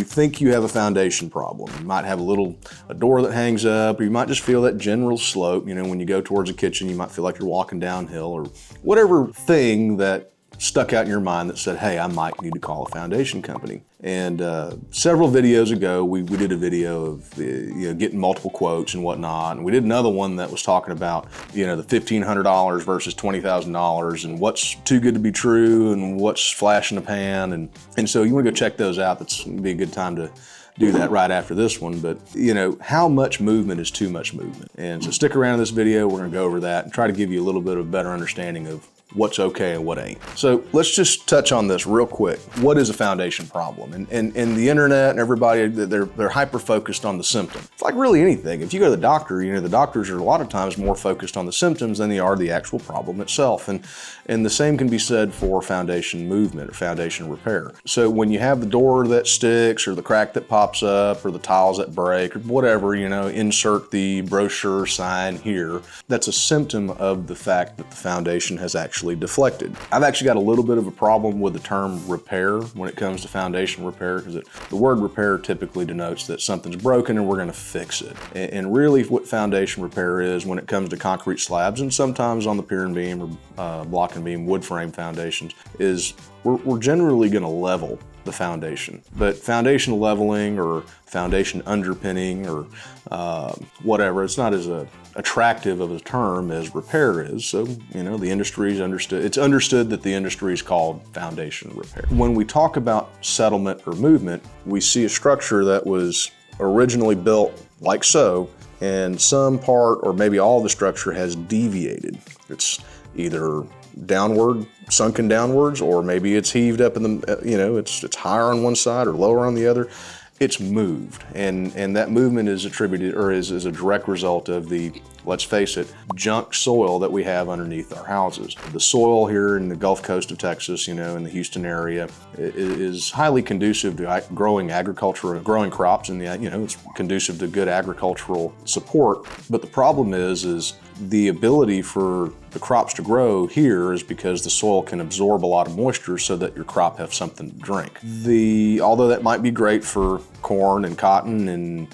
you think you have a foundation problem. You might have a door that hangs up, or you might just feel that general slope. You know, when you go towards the kitchen, you might feel like you're walking downhill, or whatever thing that stuck out in your mind that said, hey, I might need to call a foundation company. And several videos ago, we did a video of getting multiple quotes and whatnot. And we did another one that was talking about, the $1,500 versus $20,000 and what's too good to be true and what's flash in the pan. And so you want to go check those out. That's going to be a good time to do that right after this one. But how much movement is too much movement? And so stick around in this video. We're going to go over that and try to give you a little bit of a better understanding of what's okay and what ain't. So let's just touch on this real quick. What is a foundation problem? And the internet and everybody, they're hyper-focused on the symptom. It's like really anything. If you go to the doctor, the doctors are a lot of times more focused on the symptoms than they are the actual problem itself. And the same can be said for foundation movement or foundation repair. So when you have the door that sticks or the crack that pops up or the tiles that break or whatever, insert the brochure sign here, that's a symptom of the fact that the foundation has actually deflected. I've actually got a little bit of a problem with the term repair when it comes to foundation repair, because the word repair typically denotes that something's broken and we're going to fix it. And really what foundation repair is when it comes to concrete slabs, and sometimes on the pier and beam or block and beam wood frame foundations, is we're generally going to level the foundation. But foundation leveling or foundation underpinning or whatever, it's not as attractive of a term as repair is. So, the industry's understood, it's understood that the industry is called foundation repair. When we talk about settlement or movement, we see a structure that was originally built like so, and some part or maybe all of the structure has deviated. It's either downward, sunken downwards, or maybe it's heaved up in the, it's higher on one side or lower on the other. It's moved, and that movement is attributed or is a direct result of the, let's face it, junk soil that we have underneath our houses. The soil here in the Gulf Coast of Texas, in the Houston area, is highly conducive to growing agriculture, growing crops, and it's conducive to good agricultural support. But the problem is the ability for the crops to grow here is because the soil can absorb a lot of moisture so that your crop has something to drink. Although that might be great for corn and cotton and,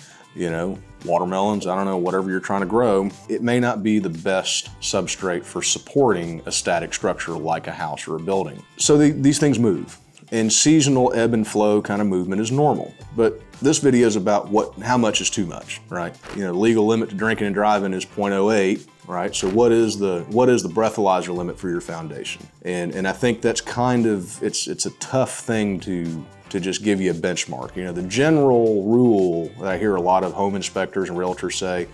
watermelons, I don't know, whatever you're trying to grow, it may not be the best substrate for supporting a static structure like a house or a building. So these things move. And seasonal ebb and flow kind of movement is normal. But this video is about how much is too much, right? Legal limit to drinking and driving is 0.08, right? So what is the breathalyzer limit for your foundation? And I think that's kind of, it's a tough thing to just give you a benchmark. The general rule that I hear a lot of home inspectors and realtors say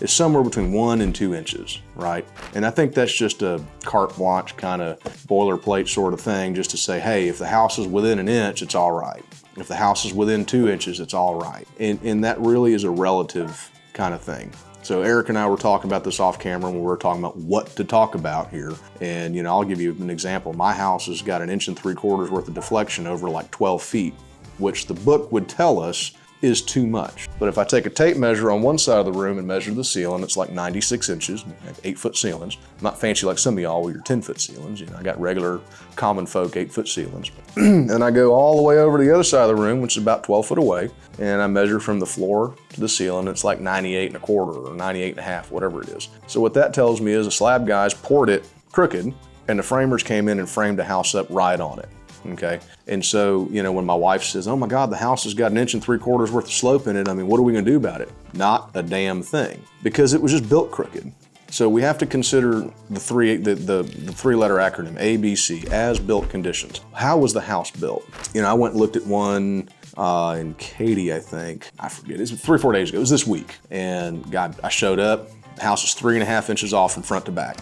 is somewhere between 1 and 2 inches, right? And I think that's just a carte blanche kind of boilerplate sort of thing, just to say, hey, if the house is within an inch, it's all right. If the house is within 2 inches, it's all right. And that really is a relative kind of thing. So Eric and I were talking about this off camera when we were talking about what to talk about here. And I'll give you an example. My house has got 1 3/4 inches worth of deflection over like 12 feet, which the book would tell us is too much. But if I take a tape measure on one side of the room and measure the ceiling, it's like 96 inches, 8-foot ceilings. Not fancy like some of y'all with your 10-foot ceilings. I got regular common folk 8-foot ceilings. And I go all the way over to the other side of the room, which is about 12 foot away, and I measure from the floor to the ceiling. It's like 98 1/4 or 98 1/2, whatever it is. So what that tells me is the slab guys poured it crooked, and the framers came in and framed the house up right on it. Okay. And so, when my wife says, oh my God, the house has got 1 3/4 inches worth of slope in it, what are we going to do about it? Not a damn thing, because it was just built crooked. So we have to consider the three-letter acronym, ABC, as built conditions. How was the house built? I went and looked at one in Katy, I think. I forget, it was 3 or 4 days ago. It was this week. And I showed up, the house is 3.5 inches off from front to back.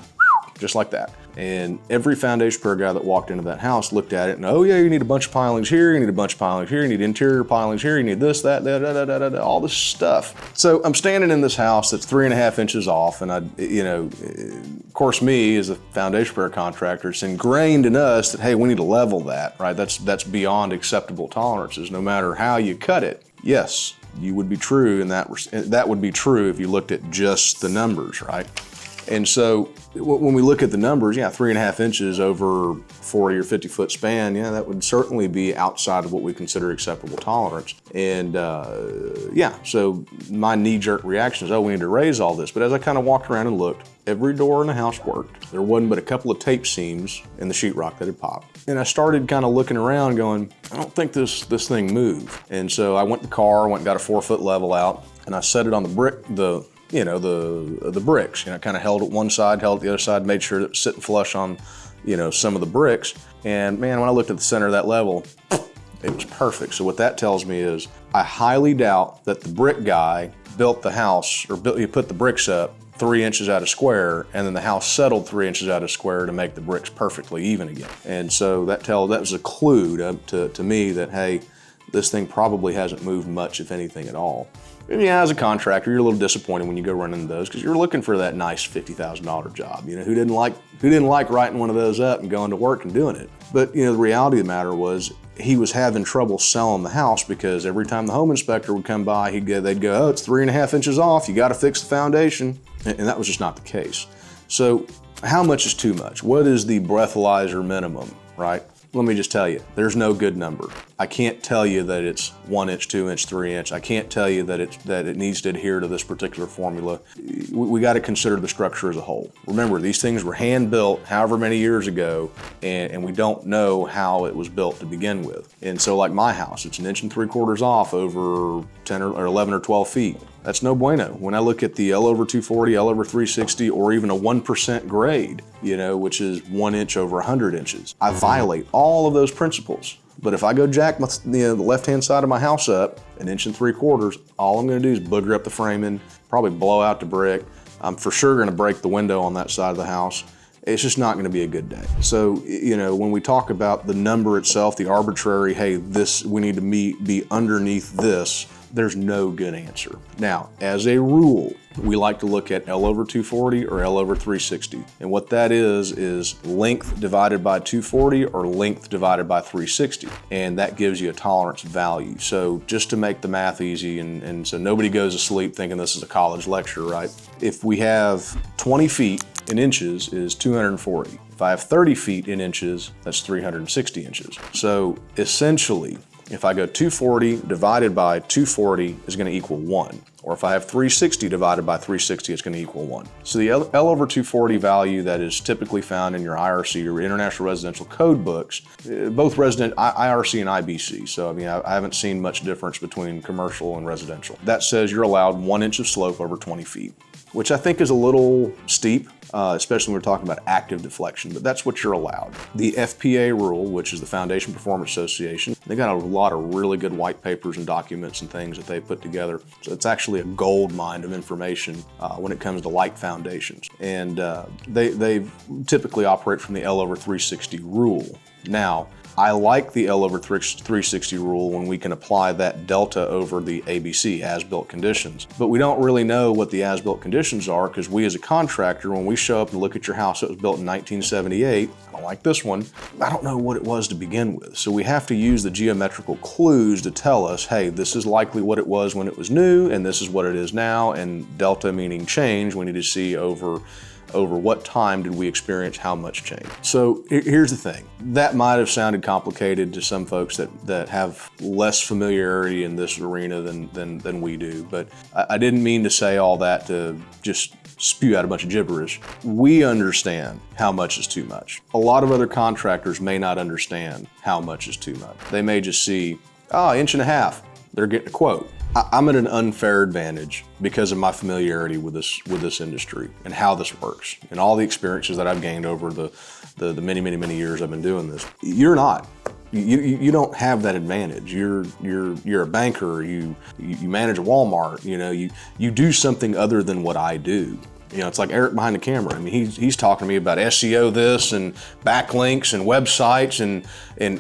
Just like that. And every foundation repair guy that walked into that house looked at it and, oh yeah, you need a bunch of pilings here, you need a bunch of pilings here, you need interior pilings here, you need this, that, all this stuff. So I'm standing in this house that's 3.5 inches off, and of course me as a foundation repair contractor, it's ingrained in us that, hey, we need to level that, right? That's beyond acceptable tolerances, no matter how you cut it. Yes, you would be true, and that would be true if you looked at just the numbers, right? And so when we look at the numbers, yeah, 3.5 inches over 40 or 50 foot span, yeah, that would certainly be outside of what we consider acceptable tolerance. And yeah, so my knee-jerk reaction is, oh, we need to raise all this. But as I kind of walked around and looked, every door in the house worked. There wasn't but a couple of tape seams in the sheetrock that had popped. And I started kind of looking around going, I don't think this thing moved. And so I went to the car, went and got a 4-foot level out, and I set it on the brick, the bricks, kind of held it one side, held it the other side, made sure it was sitting flush on, some of the bricks. And man, when I looked at the center of that level, it was perfect. So what that tells me is I highly doubt that the brick guy built the house he put the bricks up 3 inches out of square, and then the house settled 3 inches out of square to make the bricks perfectly even again. And so that was a clue to me that, hey, this thing probably hasn't moved much, if anything at all. And yeah, as a contractor, you're a little disappointed when you go run into those because you're looking for that nice $50,000 job. Who didn't like writing one of those up and going to work and doing it? But the reality of the matter was he was having trouble selling the house because every time the home inspector would come by, they'd go, oh, it's 3.5 inches off. You got to fix the foundation, and that was just not the case. So, how much is too much? What is the breathalyzer minimum, right? Let me just tell you, there's no good number. I can't tell you that it's 1 inch, 2 inch, 3 inch. I can't tell you that it needs to adhere to this particular formula. We got to consider the structure as a whole. Remember, these things were hand built however many years ago, and we don't know how it was built to begin with. And so like my house, it's 1 3/4 inches off over 10 or 11 or 12 feet. That's no bueno. When I look at the L over 240, L over 360, or even a 1% grade, which is 1 inch over 100 inches, I violate all of those principles. But if I go jack the left-hand side of my house up 1 3/4 inches, all I'm gonna do is booger up the framing, probably blow out the brick. I'm for sure gonna break the window on that side of the house. It's just not gonna be a good day. So, when we talk about the number itself, the arbitrary, hey, we need to be underneath this, there's no good answer. Now, as a rule, we like to look at L over 240 or L over 360. And what that is length divided by 240 or length divided by 360. And that gives you a tolerance value. So just to make the math easy, and so nobody goes to sleep thinking this is a college lecture, right? If we have 20 feet in inches is 240. If I have 30 feet in inches, that's 360 inches. So essentially, if I go 240 divided by 240 is going to equal 1. Or if I have 360 divided by 360, it's going to equal 1. So the L over 240 value that is typically found in your IRC or International Residential Code books, both IRC and IBC. So I haven't seen much difference between commercial and residential. That says you're allowed 1 inch of slope over 20 feet, which I think is a little steep, especially when we're talking about active deflection, but that's what you're allowed. The FPA rule, which is the Foundation Performance Association, they got a lot of really good white papers and documents and things that they put together. So it's actually a gold mine of information when it comes to light foundations. And they typically operate from the L over 360 rule. Now, I like the L over 360 rule when we can apply that delta over the ABC, as-built conditions. But we don't really know what the as-built conditions are because we as a contractor, when we show up and look at your house that was built in 1978, I don't like this one, I don't know what it was to begin with. So we have to use the geometrical clues to tell us, hey, this is likely what it was when it was new, and this is what it is now, and delta meaning change, we need to see over what time did we experience how much change. So here's the thing. That might have sounded complicated to some folks that have less familiarity in this arena than we do, but I didn't mean to say all that to just spew out a bunch of gibberish. We understand how much is too much. A lot of other contractors may not understand how much is too much. They may just see, 1.5 inches, they're getting a quote. I'm at an unfair advantage because of my familiarity with this industry and how this works and all the experiences that I've gained over the many years I've been doing this. You're not. You don't have that advantage. You're a banker. You manage a Walmart. You do something other than what I do. It's like Eric behind the camera. I mean, he's talking to me about SEO this and backlinks and websites and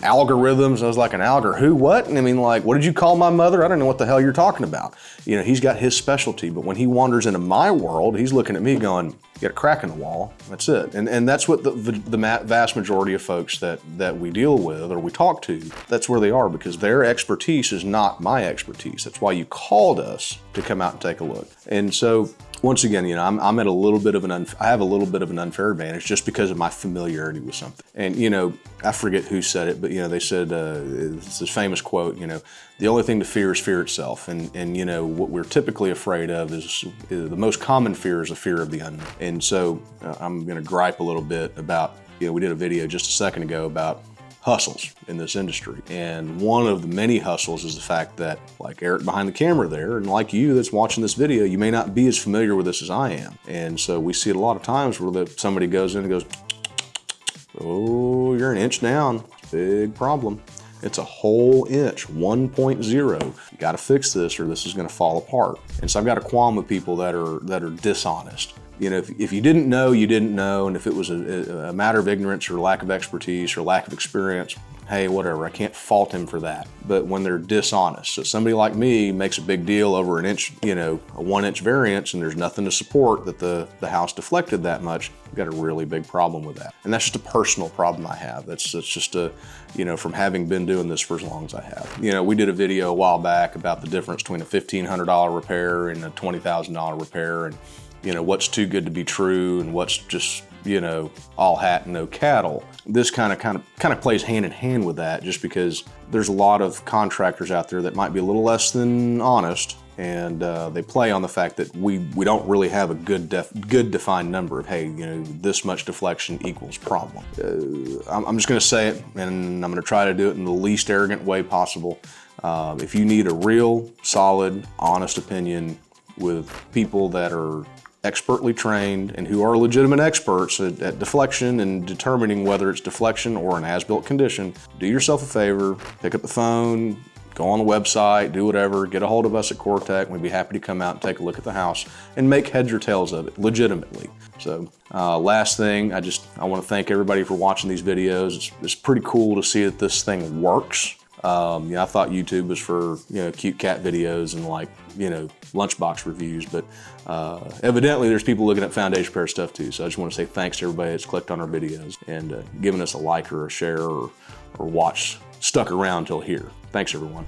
algorithms. I was like, an algor who, what? And I mean, like, what did you call my mother? I don't know what the hell you're talking about. He's got his specialty, but when he wanders into my world, he's looking at me going, you got a crack in the wall, that's it. And that's what the vast majority of folks that we deal with or we talk to, that's where they are because their expertise is not my expertise. That's why you called us to come out and take a look. And so once again, you know, I'm at a little bit of I have a little bit of an unfair advantage just because of my familiarity with something. And, you know, I forget who said it, but, you know, they said, it's this famous quote, you know, the only thing to fear is fear itself. And you know, what we're typically afraid of is the most common fear is the fear of the unknown. And so I'm going to gripe a little bit about, you know, we did a video just a second ago about hustles in this industry. And one of the many hustles is the fact that, like Eric behind the camera there, and like you that's watching this video, you may not be as familiar with this as I am. And so we see it a lot of times where somebody goes in and goes, oh, you're an inch down. Big problem. It's a whole inch, 1.0. You got to fix this or this is going to fall apart. And so I've got a qualm with people that are dishonest. You know, if you didn't know, you didn't know, and if it was a matter of ignorance or lack of expertise or lack of experience, hey, whatever, I can't fault him for that. But when they're dishonest, so somebody like me makes a big deal over an inch, you know, a 1-inch variance, and there's nothing to support that the house deflected that much, I've got a really big problem with that. And that's just a personal problem I have. That's just a, you know, from having been doing this for as long as I have. You know, we did a video a while back about the difference between a $1,500 repair and a $20,000 repair, and you know, what's too good to be true and what's just, you know, all hat and no cattle. This kind of plays hand in hand with that, just because there's a lot of contractors out there that might be a little less than honest, and they play on the fact that we don't really have a good defined number of, hey, you know, this much deflection equals problem. I'm just going to say it, and I'm going to try to do it in the least arrogant way possible. If you need a real, solid, honest opinion with people that are expertly trained and who are legitimate experts at deflection and determining whether it's deflection or an as-built condition, do yourself a favor, pick up the phone, go on the website, do whatever, get a hold of us at Cortec. We'd be happy to come out and take a look at the house and make heads or tails of it legitimately. So last thing, I want to thank everybody for watching these videos. It's pretty cool to see that this thing works. You know, I thought YouTube was for, you know, cute cat videos and, like, you know, lunchbox reviews, but evidently there's people looking at foundation repair stuff too. So I just want to say thanks to everybody that's clicked on our videos and given us a like or a share or stuck around till here. Thanks, everyone.